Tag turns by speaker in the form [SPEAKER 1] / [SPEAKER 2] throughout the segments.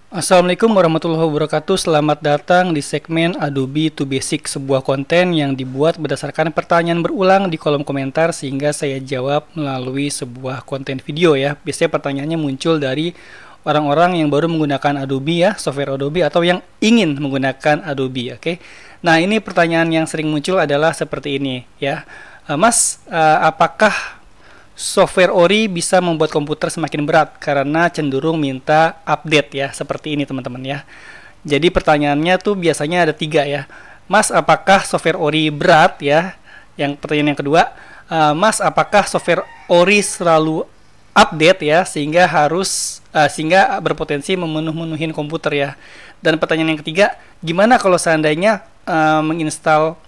[SPEAKER 1] Assalamualaikum warahmatullahi wabarakatuh. Selamat datang di segmen Adobe to Basic, sebuah konten yang dibuat berdasarkan pertanyaan berulang di kolom komentar sehingga saya jawab melalui sebuah konten video ya. Biasanya pertanyaannya muncul dari orang-orang yang baru menggunakan Adobe ya, software Adobe, atau yang ingin menggunakan Adobe, oke. Nah, ini pertanyaan yang sering muncul adalah seperti ini ya. Mas, apakah software Ori bisa membuat komputer semakin berat karena cenderung minta update ya, seperti ini teman-teman ya. Jadi pertanyaannya tuh biasanya ada tiga ya. Mas, apakah software Ori berat ya? Yang pertanyaan yang kedua, Mas, apakah software Ori selalu update ya sehingga berpotensi memenuhin komputer ya? Dan pertanyaan yang ketiga, gimana kalau seandainya menginstal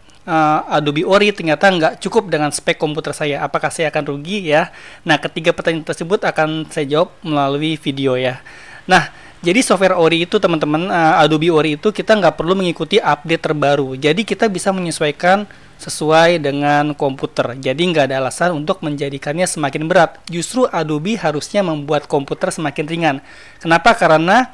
[SPEAKER 1] Adobe Ori ternyata nggak cukup dengan spek komputer saya, apakah saya akan rugi ya? Nah, ketiga pertanyaan tersebut akan saya jawab melalui video ya. Nah, jadi software Ori itu teman-teman, Adobe Ori itu kita nggak perlu mengikuti update terbaru, jadi kita bisa menyesuaikan sesuai dengan komputer. Jadi nggak ada alasan untuk menjadikannya semakin berat. Justru Adobe harusnya membuat komputer semakin ringan. Kenapa? Karena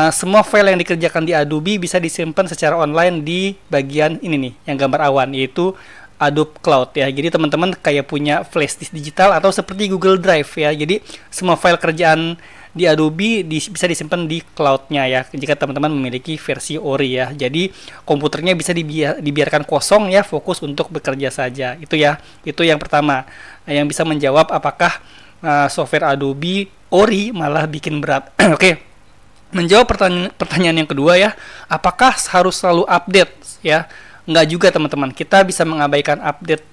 [SPEAKER 1] semua file yang dikerjakan di Adobe bisa disimpan secara online di bagian ini nih, yang gambar awan, yaitu Adobe Cloud ya. Jadi teman-teman kayak punya flash disk digital atau seperti Google Drive ya. Jadi semua file kerjaan di Adobe bisa disimpan di cloud-nya ya, jika teman-teman memiliki versi Ori ya. Jadi komputernya bisa dibiarkan kosong ya, fokus untuk bekerja saja. Itu ya, itu yang pertama yang bisa menjawab apakah software Adobe Ori malah bikin berat. Oke. Menjawab pertanyaan yang kedua ya, apakah harus selalu update ya? Enggak juga teman-teman, kita bisa mengabaikan update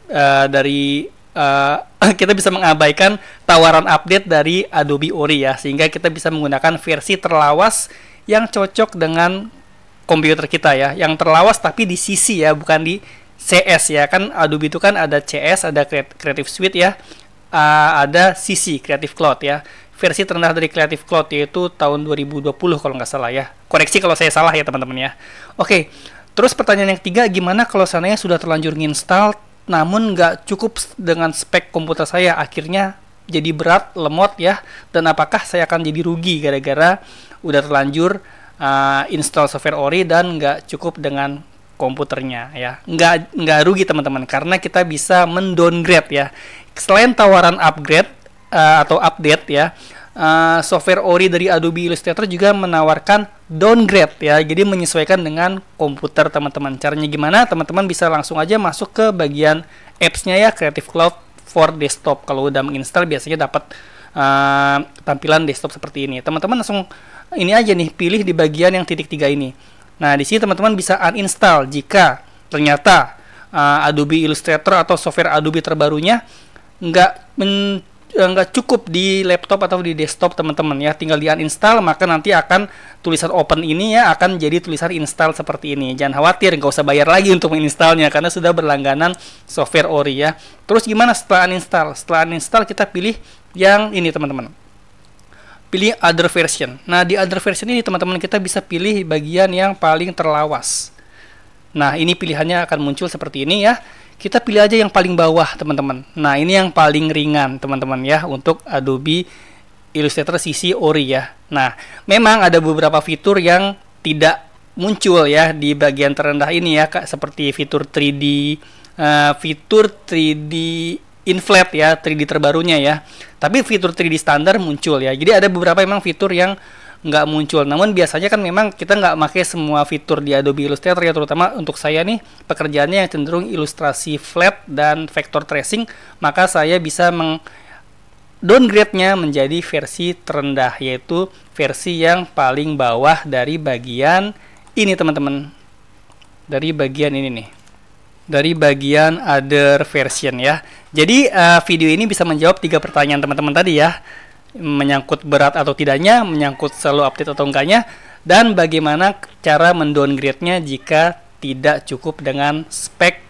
[SPEAKER 1] kita bisa mengabaikan tawaran update dari Adobe Ori ya, sehingga kita bisa menggunakan versi terlawas yang cocok dengan komputer kita ya, yang terlawas tapi di CC ya, bukan di CS ya. Kan Adobe itu kan ada CS, ada Creative Suite ya, ada CC, Creative Cloud ya. Versi terendah dari Creative Cloud yaitu tahun 2020 kalau nggak salah ya. Koreksi kalau saya salah ya teman-teman ya. Oke, terus pertanyaan yang ketiga, gimana kalau seandainya sudah terlanjur nginstal namun nggak cukup dengan spek komputer saya, akhirnya jadi berat, lemot ya, dan apakah saya akan jadi rugi gara-gara udah terlanjur install software Ori dan nggak cukup dengan komputernya ya? Nggak rugi teman-teman, karena kita bisa mendowngrade ya. Selain tawaran upgrade atau update ya, software Ori dari Adobe Illustrator juga menawarkan downgrade ya, jadi menyesuaikan dengan komputer teman-teman. Caranya gimana? Teman-teman bisa langsung aja masuk ke bagian apps-nya ya, Creative Cloud for Desktop. Kalau udah menginstal biasanya dapat tampilan desktop seperti ini. Teman-teman langsung ini aja nih, pilih di bagian yang titik 3 ini. Nah, di sini teman-teman bisa uninstall jika ternyata Adobe Illustrator atau software Adobe terbarunya nggak cukup di laptop atau di desktop teman-teman ya. Tinggal di uninstall, maka nanti akan tulisan open ini ya akan jadi tulisan install seperti ini. Jangan khawatir, nggak usah bayar lagi untuk menginstalnya karena sudah berlangganan software Ori ya. Terus gimana setelah uninstall? Setelah uninstall kita pilih yang ini teman-teman, pilih other version. Nah, di other version ini teman-teman kita bisa pilih bagian yang paling terlawas. Nah, ini pilihannya akan muncul seperti ini ya. Kita pilih aja yang paling bawah teman-teman. Nah, ini yang paling ringan teman-teman ya untuk Adobe Illustrator CC Ori ya. Nah, memang ada beberapa fitur yang tidak muncul ya di bagian terendah ini ya, seperti fitur 3D inflat ya, 3D terbarunya ya. Tapi fitur 3D standar muncul ya. Jadi ada beberapa memang fitur yang nggak muncul. Namun biasanya kan memang kita nggak pakai semua fitur di Adobe Illustrator ya, terutama untuk saya nih pekerjaannya yang cenderung ilustrasi flat dan vector tracing, maka saya bisa downgrade-nya menjadi versi terendah, yaitu versi yang paling bawah dari bagian ini teman-teman, dari bagian ini nih, dari bagian other version ya. Jadi video ini bisa menjawab 3 pertanyaan teman-teman tadi ya, menyangkut berat atau tidaknya, menyangkut selalu update atau enggaknya, dan bagaimana cara mendowngrade-nya jika tidak cukup dengan spek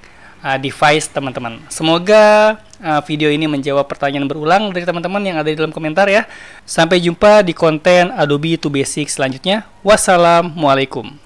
[SPEAKER 1] device teman-teman. Semoga video ini menjawab pertanyaan berulang dari teman-teman yang ada di dalam komentar ya. Sampai jumpa di konten Adobe to Basic selanjutnya. Wassalamualaikum.